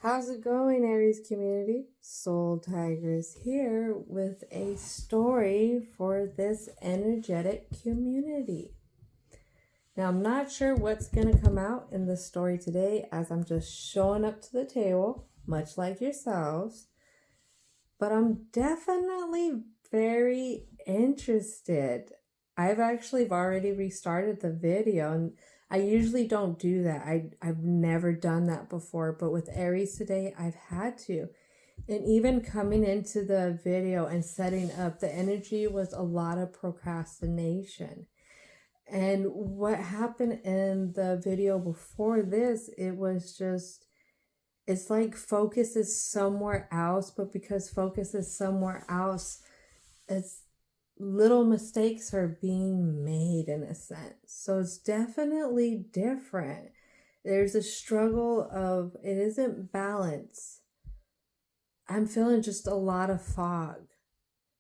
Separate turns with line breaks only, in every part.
How's it going, Aries community? Soul Tigress here with a story for this energetic community. Now, I'm not sure what's going to come out in the story today as I'm just showing up to the table, much like yourselves. But I'm definitely very interested. I've already restarted the video, and I usually don't do that. I've never done that before, but with Aries today, I've had to. And even coming into the video and setting up, the energy was a lot of procrastination. And what happened in the video before this, it's like focus is somewhere else, but because focus is somewhere else, it's little mistakes are being made in a sense. So it's definitely different. There's a struggle of, it isn't balance. I'm feeling just a lot of fog,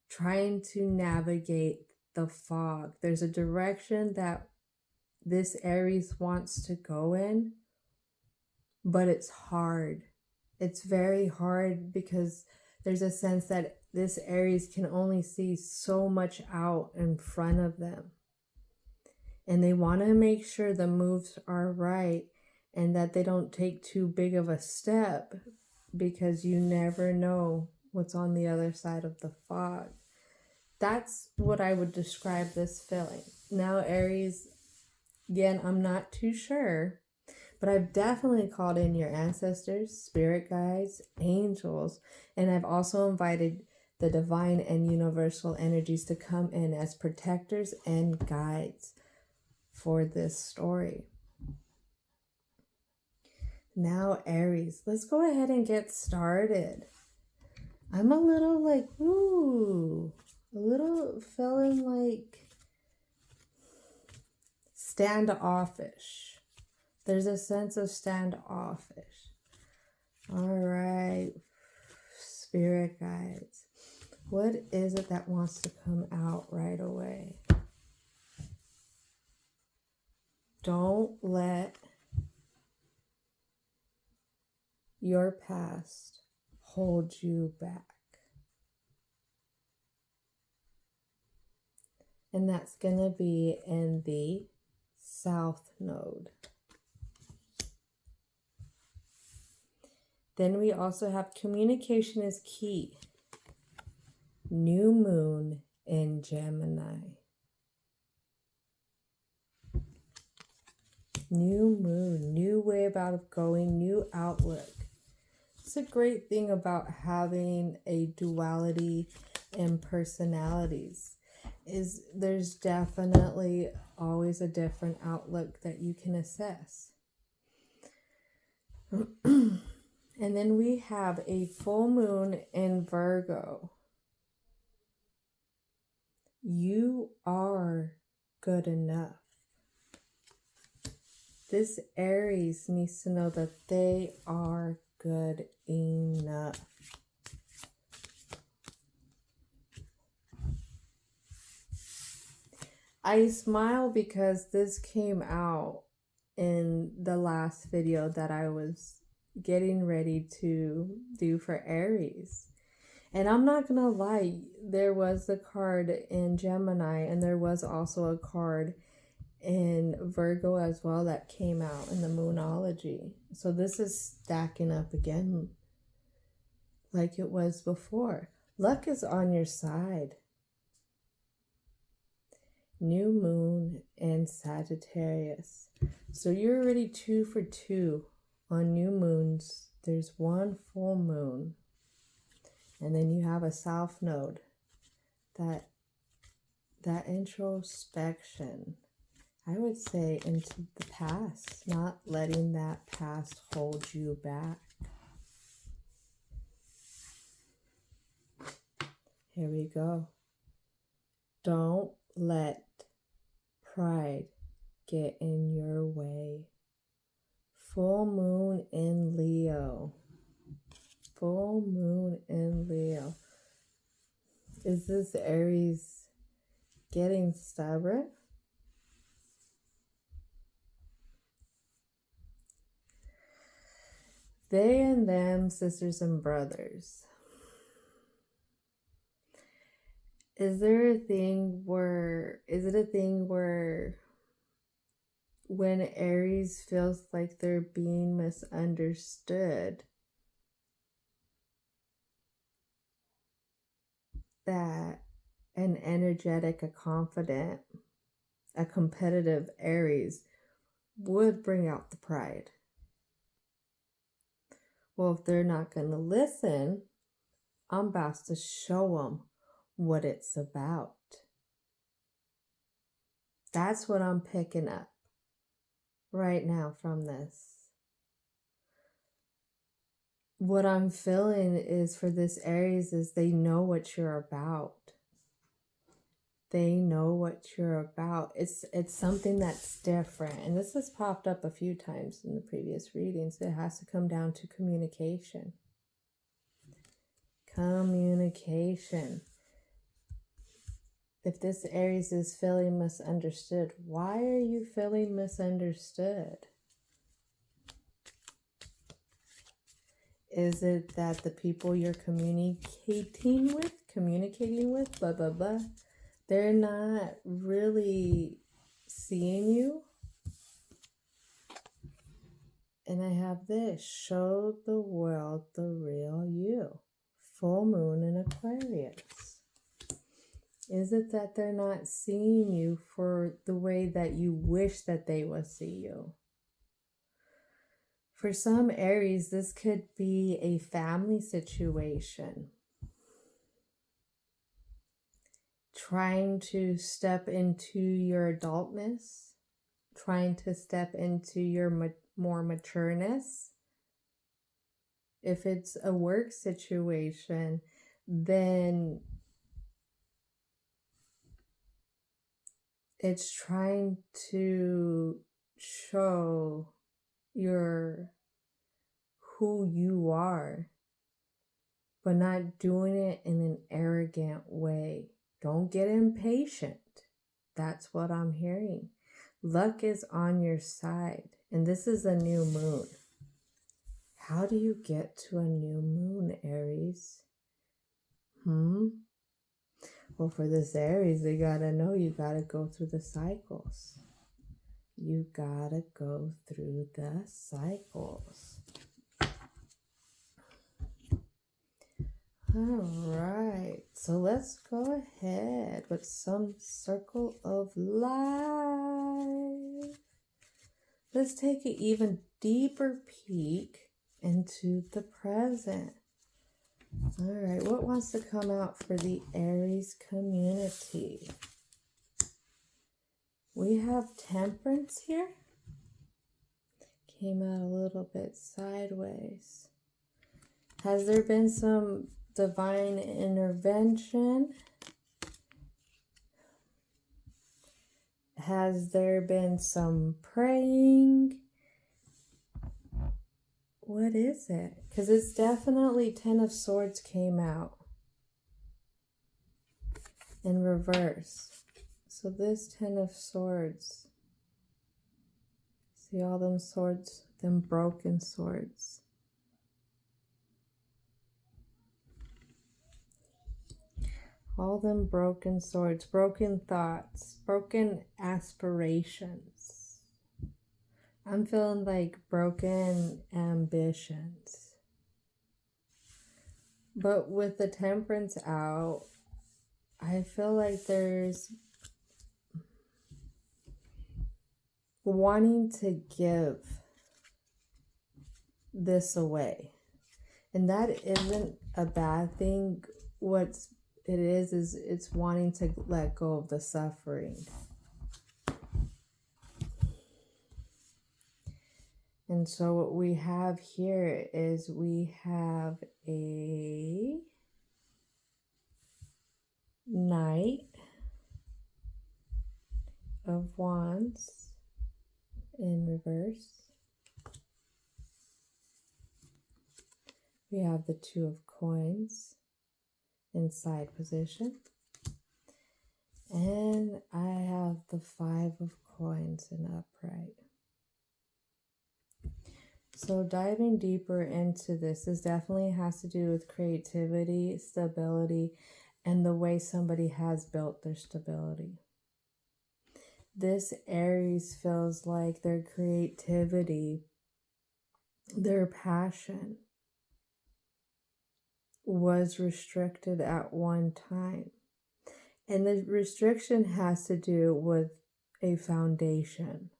trying to navigate the fog. There's a direction that this Aries wants to go in, but it's hard. It's very hard because there's a sense that this Aries can only see so much out in front of them. And they want to make sure the moves are right and that they don't take too big of a step, because you never know what's on the other side of the fog. That's what I would describe this feeling. Now, Aries, again, I'm not too sure, but I've definitely called in your ancestors, spirit guides, angels, and I've also invited the divine and universal energies to come in as protectors and guides for this story. Now, Aries, let's go ahead and get started. I'm a little feeling like standoffish. There's a sense of standoffish. All right, spirit guides. What is it that wants to come out right away? Don't let your past hold you back. And that's going to be in the South Node. Then we also have communication is key. New moon in Gemini. New moon, new way about going, new outlook. It's a great thing about having a duality in personalities. Is there's definitely always a different outlook that you can assess. And then we have a full moon in Virgo. You are good enough. This Aries needs to know that they are good enough. I smile because this came out in the last video that I was getting ready to do for Aries. And I'm not gonna lie, there was a card in Gemini and there was also a card in Virgo as well that came out in the Moonology. So this is stacking up again like it was before. Luck is on your side. New moon and Sagittarius. So you're already 2 for 2 on new moons. There's one full moon. And then you have a South Node. That introspection, I would say, into the past, not letting that past hold you back. Here we go. Don't let pride get in your way. Full moon in Leo. Full moon in Leo. Is this Aries getting stubborn? They and them, sisters and brothers. Is it a thing where when Aries feels like they're being misunderstood, that an energetic, a confident, a competitive Aries would bring out the pride? Well, if they're not going to listen, I'm about to show them what it's about. That's what I'm picking up right now from this. What I'm feeling is for this Aries is they know what you're about. They know what you're about. It's something that's different. And this has popped up a few times in the previous readings. It has to come down to communication. Communication. If this Aries is feeling misunderstood, why are you feeling misunderstood? Is it that the people you're communicating with, blah, blah, blah, they're not really seeing you? And I have this, show the world the real you. Full moon in Aquarius. Is it that they're not seeing you for the way that you wish that they would see you? For some Aries, this could be a family situation. Trying to step into your adultness, trying to step into your more matureness. If it's a work situation, then it's trying to show who you are, but not doing it in an arrogant way. Don't get impatient. That's what I'm hearing. Luck is on your side, and this is a new moon. How do you get to a new moon, Aries? Well, for this Aries, they gotta know you gotta go through the cycles. You gotta go through the cycles. All right, so let's go ahead with some circle of life. Let's take an even deeper peek into the present. All right, what wants to come out for the Aries community? We have Temperance here. Came out a little bit sideways. Has there been some divine intervention? Has there been some praying? What is it? Because it's definitely 10 of Swords came out in reverse. So this 10 of Swords, see all them swords, them broken swords. All them broken swords, broken thoughts, broken aspirations. I'm feeling like broken ambitions. But with the Temperance out, I feel like there's wanting to give this away. And that isn't a bad thing. What it is it's wanting to let go of the suffering. And so what we have here is we have a Knight of Wands in reverse. We have the Two of Coins in side position. And I have the Five of Coins in upright. So diving deeper into this definitely has to do with creativity, stability, and the way somebody has built their stability. This Aries feels like their creativity, their passion was restricted at one time. And the restriction has to do with a foundation.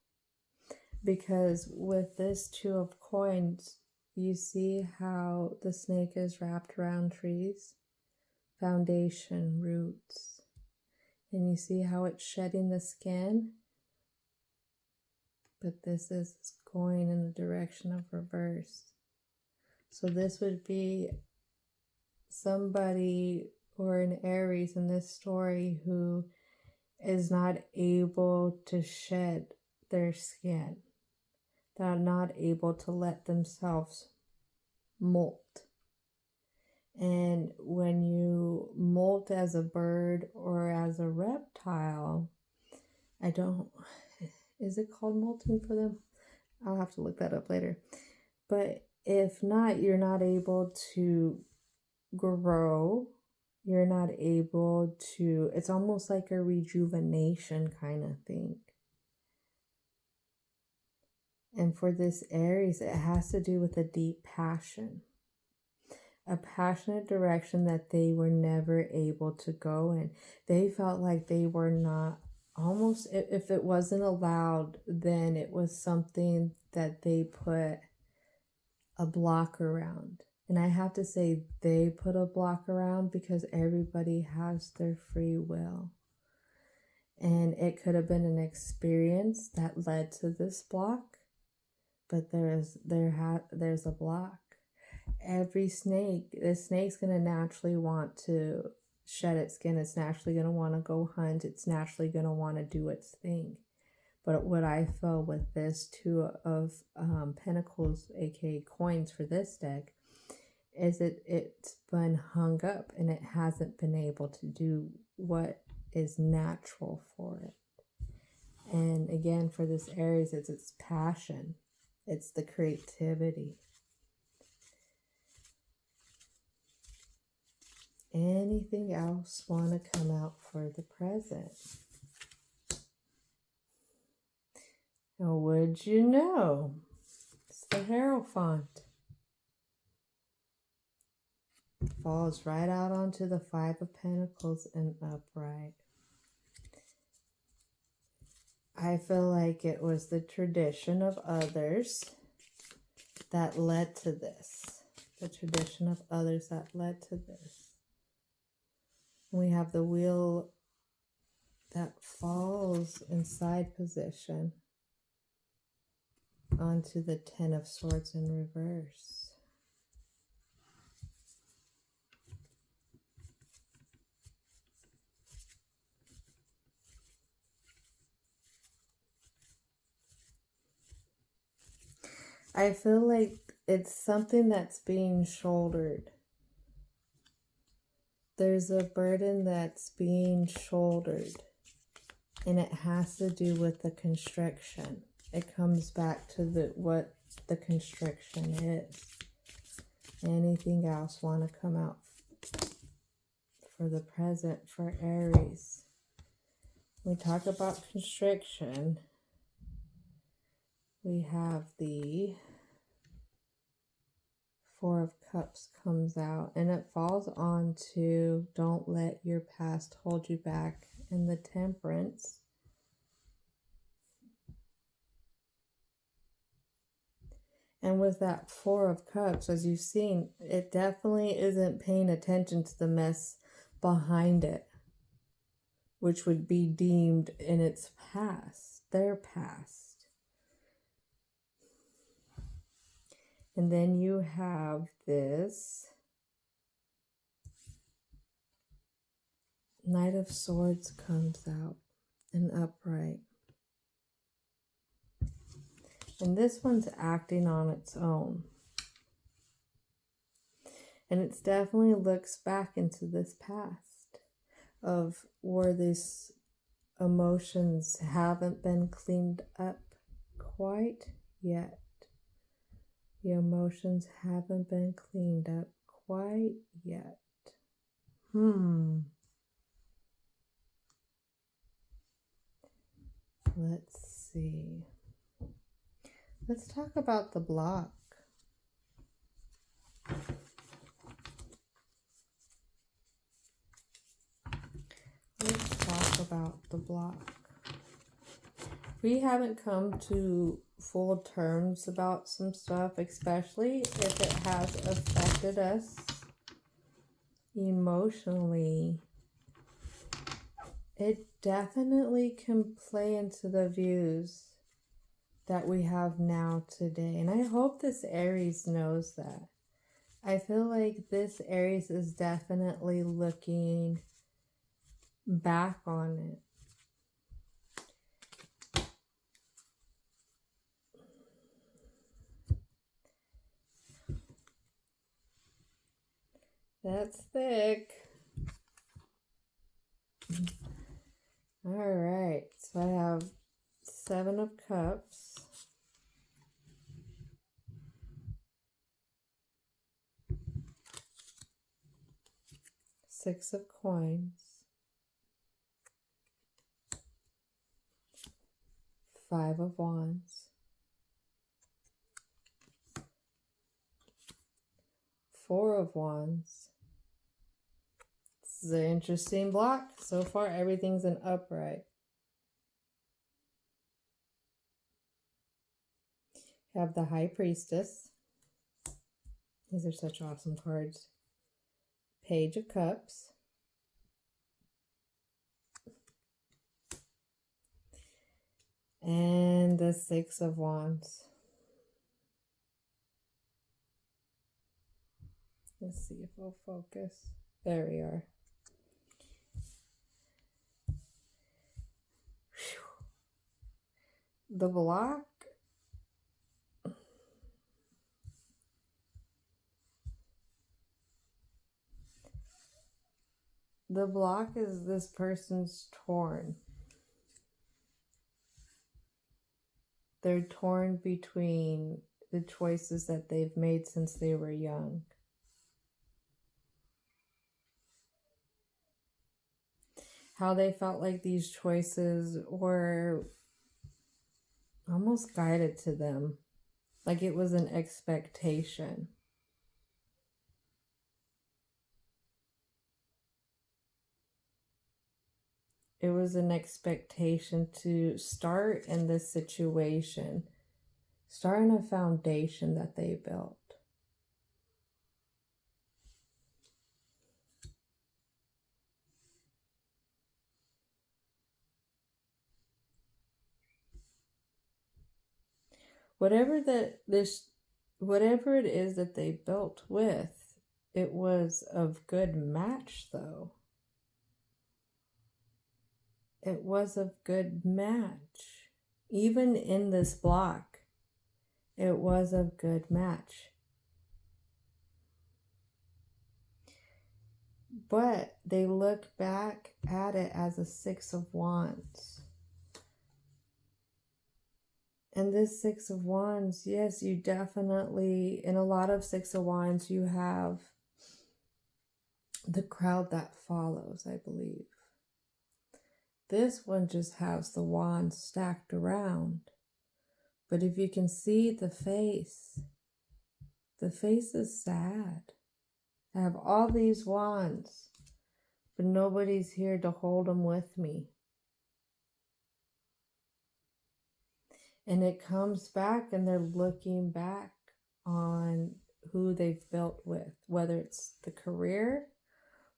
Because with this Two of Coins, you see how the snake is wrapped around trees, foundation, roots. And you see how it's shedding the skin, but this is going in the direction of reverse. So this would be somebody or an Aries in this story who is not able to shed their skin. They're not able to let themselves molt. And when you molt as a bird or as a reptile, is it called molting for them? I'll have to look that up later. But if not, you're not able to grow. You're not able to, it's almost like a rejuvenation kind of thing. And for this Aries, it has to do with a deep passion, a passionate direction that they were never able to go in. They felt like they were not, almost, if it wasn't allowed, then it was something that they put a block around. And I have to say they put a block around because everybody has their free will. And it could have been an experience that led to this block, but there's a block. Every snake, the snake's going to naturally want to shed its skin. It's naturally going to want to go hunt. It's naturally going to want to do its thing. But what I feel with this Two of Pentacles, aka coins for this deck, is it's been hung up and it hasn't been able to do what is natural for it. And again, for this Aries, it's its passion. It's the creativity. Anything else want to come out for the present? Now, would you know? It's the Hierophant. Falls right out onto the Five of Pentacles and upright. I feel like it was the tradition of others that led to this. The tradition of others that led to this. We have the wheel that falls in side position onto the Ten of Swords in reverse. I feel like it's something that's being shouldered. There's a burden that's being shouldered, and it has to do with the constriction. It comes back to what the constriction is. Anything else want to come out for the present for Aries? We talk about constriction. We have the Four of Cups comes out, and it falls on to don't let your past hold you back, and the Temperance. And with that Four of Cups, as you've seen, it definitely isn't paying attention to the mess behind it, which would be deemed in its past, their past. And then you have this Knight of Swords comes out and upright. And this one's acting on its own. And it definitely looks back into this past of where these emotions haven't been cleaned up quite yet. The emotions haven't been cleaned up quite yet. Let's see. Let's talk about the block. Let's talk about the block. We haven't come to full terms about some stuff, especially if it has affected us emotionally. It definitely can play into the views that we have now today. And I hope this Aries knows that. I feel like this Aries is definitely looking back on it. That's thick. All right, so I have 7 of Cups, Six of Coins, 5 of Wands, 4 of Wands. This is an interesting block. So far, everything's an upright. You have the High Priestess. These are such awesome cards. Page of Cups. And the 6 of Wands. Let's see if we'll focus. There we are. The block. The block is this person's torn. They're torn between the choices that they've made since they were young. How they felt like these choices were almost guided to them, like it was an expectation. It was an expectation to start in this situation, start in a foundation that they built. Whatever it is that they built with, it was of good match though. It was of good match. Even in this block, it was of good match. But they look back at it as a 6 of Wands. And this 6 of Wands, yes, you definitely, in a lot of 6 of Wands, you have the crowd that follows, I believe. This one just has the wands stacked around. But if you can see the face is sad. I have all these wands, but nobody's here to hold them with me. And it comes back and they're looking back on who they've built with, whether it's the career,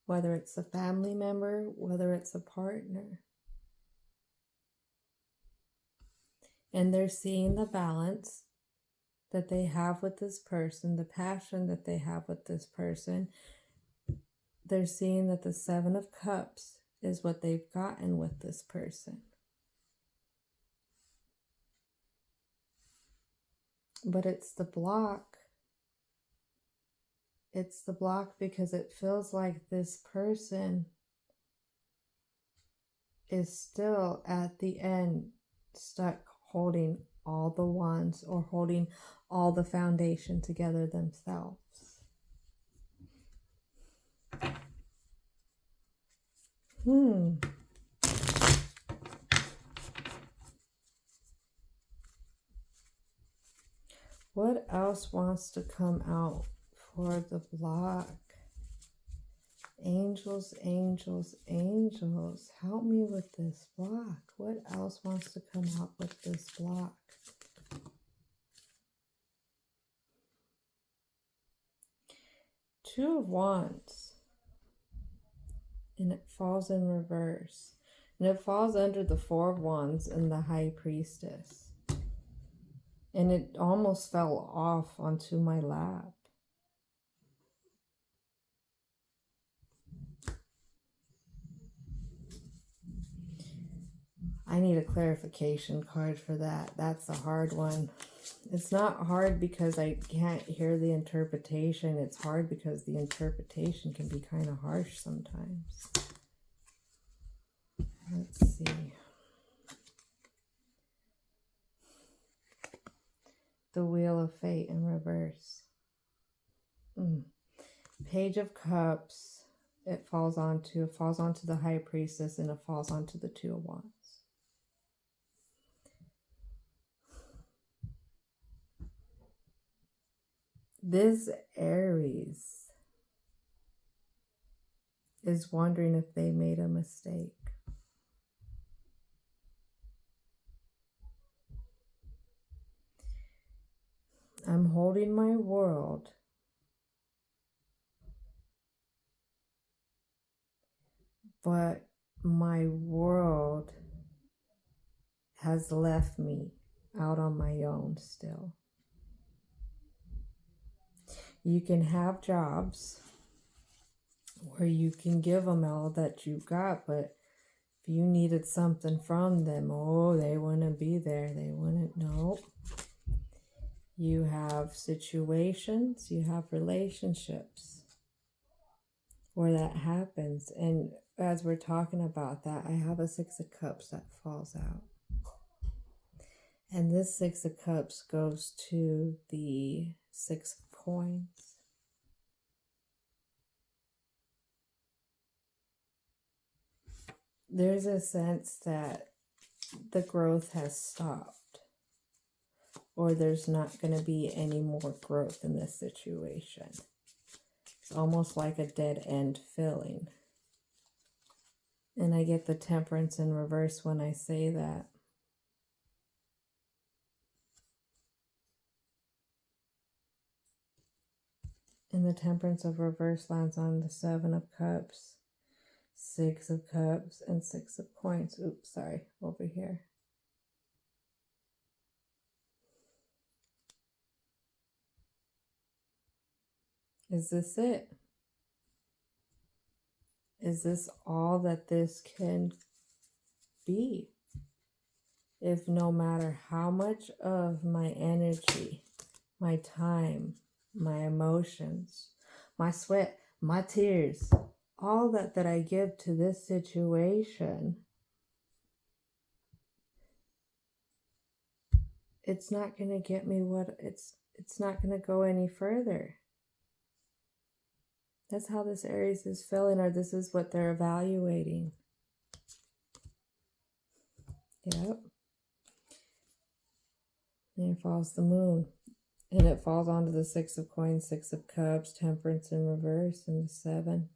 whether it's a family member, whether it's a partner. And they're seeing the balance that they have with this person, the passion that they have with this person. They're seeing that the 7 of Cups is what they've gotten with this person. But it's the block. It's the block because it feels like this person is still at the end stuck holding all the wands or holding all the foundation together themselves. What else wants to come out for the block? Angels, angels, angels, help me with this block. What else wants to come out with this block? Two of Wands. And it falls in reverse. And it falls under the Four of Wands and the High Priestess. And it almost fell off onto my lap. I need a clarification card for that. That's the hard one. It's not hard because I can't hear the interpretation. It's hard because the interpretation can be kind of harsh sometimes. Let's see. The Wheel of Fate in reverse. Page of Cups. It falls onto the High Priestess, and it falls onto the Two of Wands. This Aries is wondering if they made a mistake. I'm holding my world. But my world has left me out on my own still. You can have jobs where you can give them all that you got, but if you needed something from them, oh, they wouldn't be there. They wouldn't know. You have situations, you have relationships where that happens. And as we're talking about that, I have a Six of Cups that falls out. And this Six of Cups goes to the Six of Coins. There's a sense that the growth has stopped, or there's not going to be any more growth in this situation. It's almost like a dead end feeling. And I get the Temperance in reverse when I say that. And the Temperance of reverse lands on the Seven of Cups, Six of Cups, and Six of Coins. Oops, sorry, over here. Is this it? Is this all that this can be? If no matter how much of my energy, my time, my emotions, my sweat, my tears, all that I give to this situation, it's not going to get me what it's not going to go any further. That's how this Aries is feeling, or this is what they're evaluating. Yep. And falls the Moon. And it falls onto the Six of Coins, Six of Cups, Temperance in reverse, and the Seven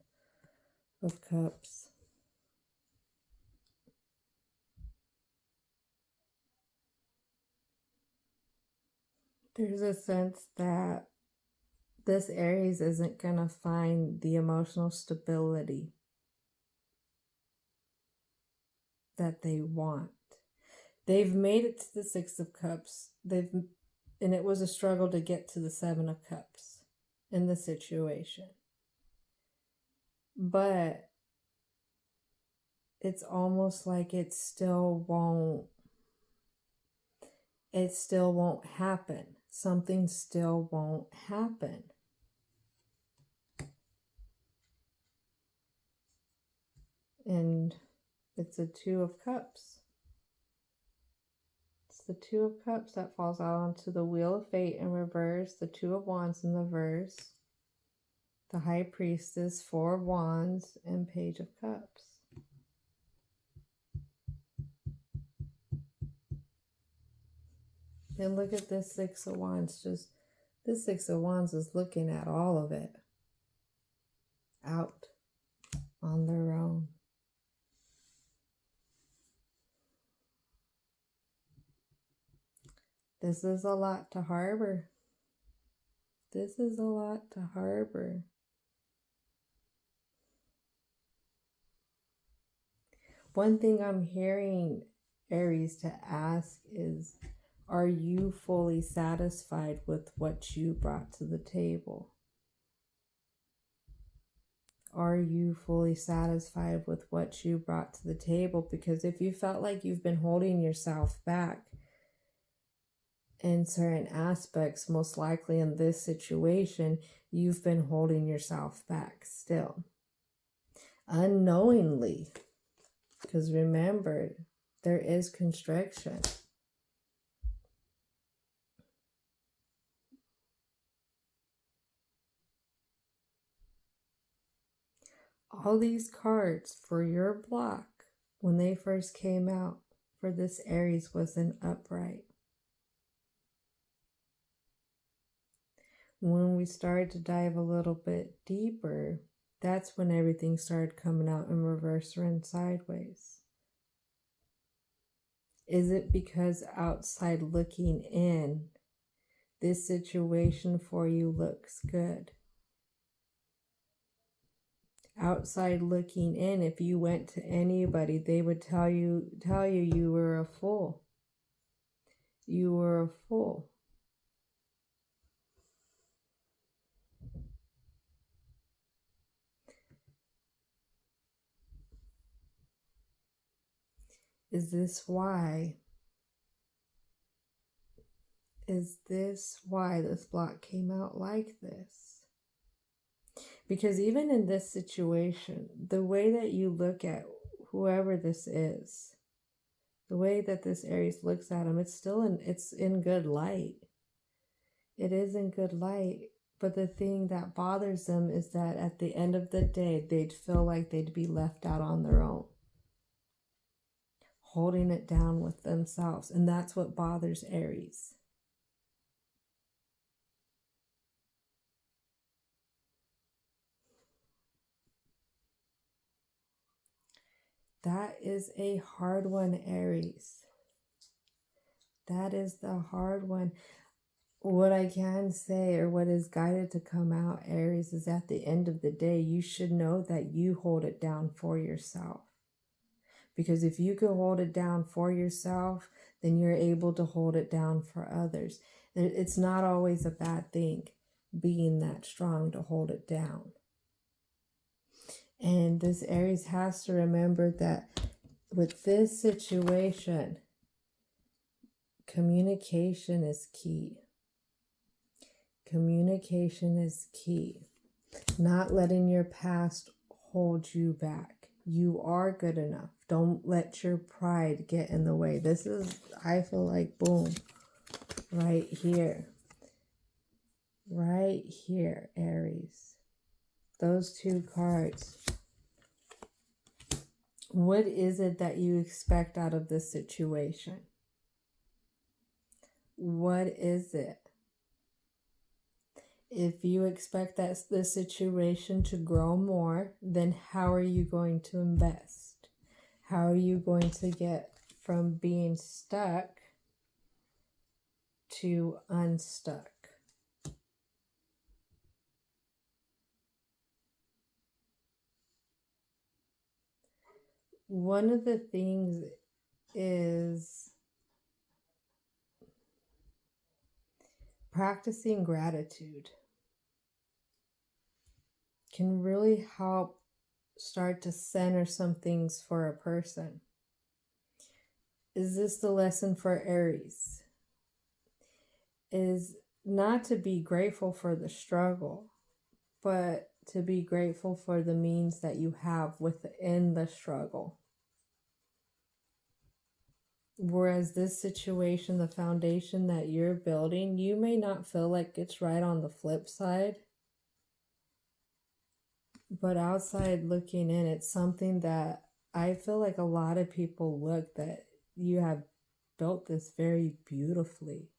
of Cups. There's a sense that this Aries isn't going to find the emotional stability that they want. They've made it to the Six of Cups. And it was a struggle to get to the Seven of Cups in the situation. But it's almost like it still won't happen. Something still won't happen. And it's a Two of Cups. It's the Two of Cups that falls out onto the Wheel of Fate in reverse, the Two of Wands in the verse, the High Priestess, Four of Wands, and Page of Cups. And look at this Six of Wands. Just this Six of Wands is looking at all of it out on their own. This is a lot to harbor. This is a lot to harbor. One thing I'm hearing Aries to ask is, are you fully satisfied with what you brought to the table? Are you fully satisfied with what you brought to the table? Because if you felt like you've been holding yourself back in certain aspects, most likely in this situation, you've been holding yourself back still. Unknowingly. Because remember, there is constriction. All these cards for your block, when they first came out for this Aries, was an upright. When we started to dive a little bit deeper, that's when everything started coming out in reverse or in sideways. Is it because outside looking in, this situation for you looks good? Outside looking in, if you went to anybody, they would tell you you were a fool. You were a fool. Is this why? Is this why this block came out like this? Because even in this situation, the way that you look at whoever this is, the way that this Aries looks at him, it's in good light. It is in good light. But the thing that bothers them is that at the end of the day, they'd feel like they'd be left out on their own, holding it down with themselves. And that's what bothers Aries. That is a hard one, Aries. That is the hard one. What I can say, or what is guided to come out, Aries, is at the end of the day, you should know that you hold it down for yourself. Because if you can hold it down for yourself, then you're able to hold it down for others. It's not always a bad thing being that strong to hold it down. And this Aries has to remember that with this situation, communication is key. Communication is key. Not letting your past hold you back. You are good enough. Don't let your pride get in the way. This is, I feel like, boom, right here. Right here, Aries. Those two cards. What is it that you expect out of this situation? What is it? If you expect that the situation to grow more, then how are you going to invest? How are you going to get from being stuck to unstuck? One of the things is practicing gratitude can really help start to center some things for a person. Is this the lesson for Aries? Is not to be grateful for the struggle, but to be grateful for the means that you have within the struggle. Whereas this situation, the foundation that you're building, you may not feel like it's right on the flip side. But outside looking in, it's something that I feel like a lot of people look that you have built this very beautifully.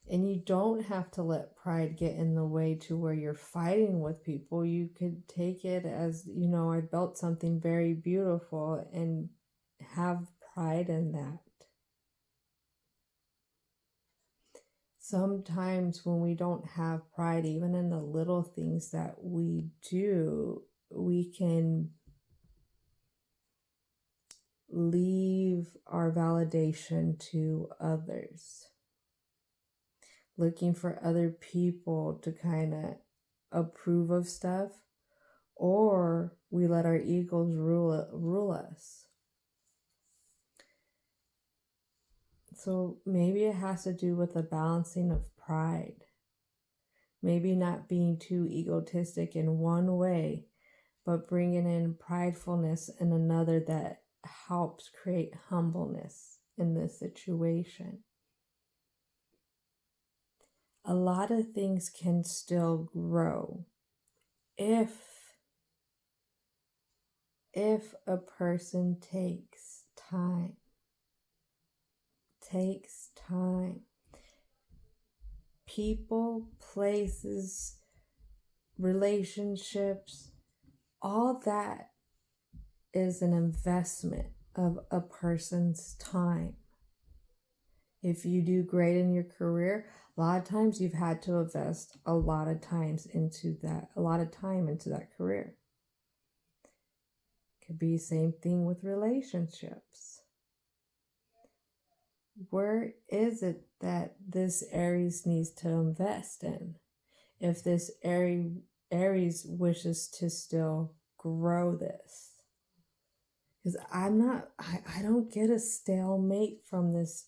And you don't have to let pride get in the way to where you're fighting with people. You could take it as, I built something very beautiful and have pride in that. Sometimes when we don't have pride, even in the little things that we do, we can leave our validation to others, looking for other people to kind of approve of stuff, or we let our egos rule us. So maybe it has to do with the balancing of pride. Maybe not being too egotistic in one way, but bringing in pridefulness in another that helps create humbleness in this situation. A lot of things can still grow if a person takes time. People, places, relationships, all that is an investment of a person's time. If you do great in your career, a lot of times you've had to invest a lot of time into that career. Could be the same thing with relationships. Where is it that this Aries needs to invest in? If this Aries wishes to still grow this. Because I don't get a stalemate from this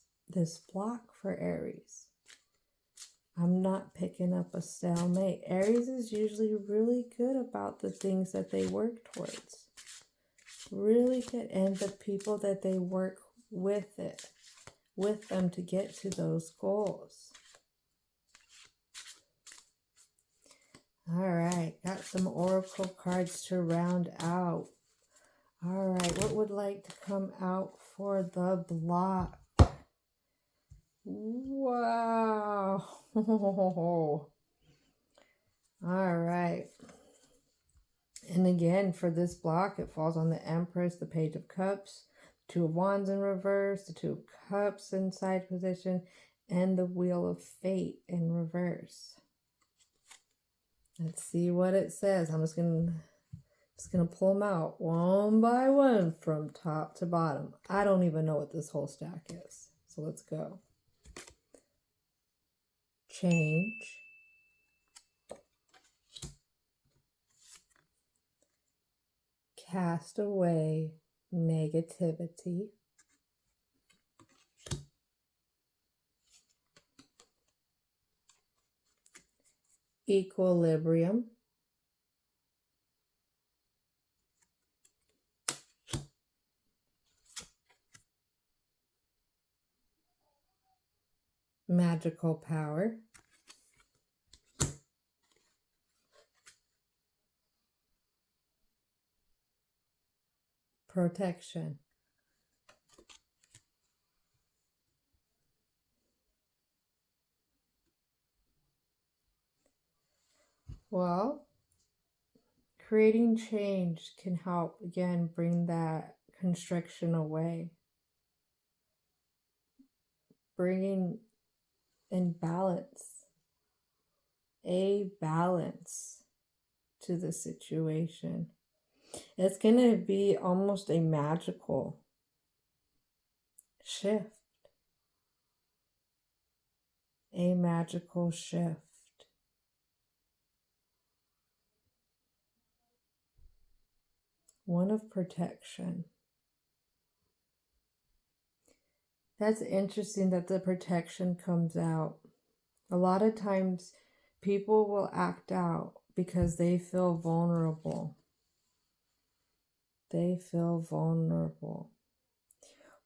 block for Aries. I'm not picking up a stalemate. Aries is usually really good about the things that they work towards. Really good. And the people that they work with them to get to those goals. All right, got some oracle cards to round out. All right, what would like to come out for the block? Wow. All right. And again, for this block, it falls on the Empress, the Page of Cups, Two of Wands in reverse, the Two of Cups in side position, and the Wheel of Fate in reverse. Let's see what it says. I'm just gonna pull them out one by one from top to bottom. I don't even know what this whole stack is. So let's go. Change. Cast away negativity. Equilibrium. Magical power. Protection. Well, creating change can help, again, bring that constriction away. Bringing in balance. A balance to the situation. It's going to be almost a magical shift. A magical shift. One of protection. That's interesting that the protection comes out. A lot of times people will act out because they feel vulnerable. They feel vulnerable.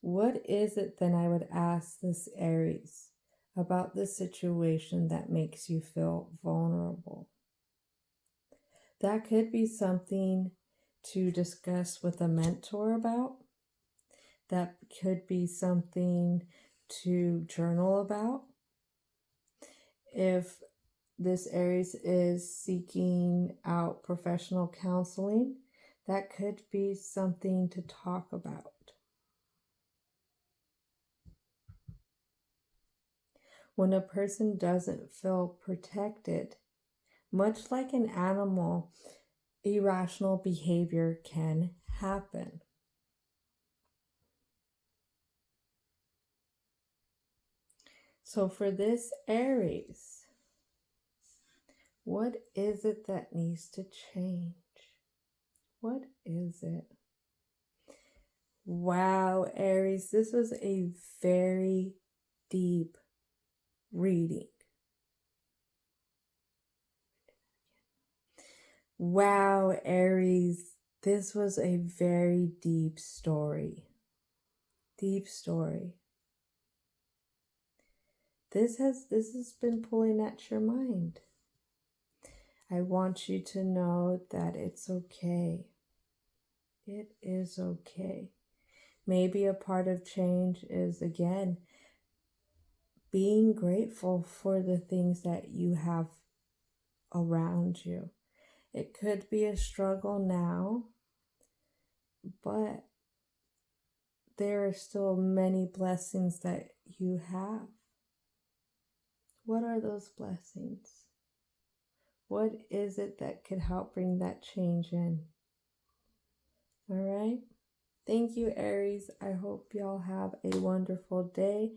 What is it then I would ask this Aries about the situation that makes you feel vulnerable? That could be something to discuss with a mentor about. That could be something to journal about. If this Aries is seeking out professional counseling, that could be something to talk about. When a person doesn't feel protected, much like an animal, irrational behavior can happen. So for this Aries, what is it that needs to change? What is it? Wow, Aries, this was a very deep reading. Wow, Aries, this was a very deep story. Deep story. This has been pulling at your mind. I want you to know that it's okay. It is okay. Maybe a part of change is, again, being grateful for the things that you have around you. It could be a struggle now, but there are still many blessings that you have. What are those blessings? What is it that could help bring that change in? All right. Thank you, Aries. I hope y'all have a wonderful day.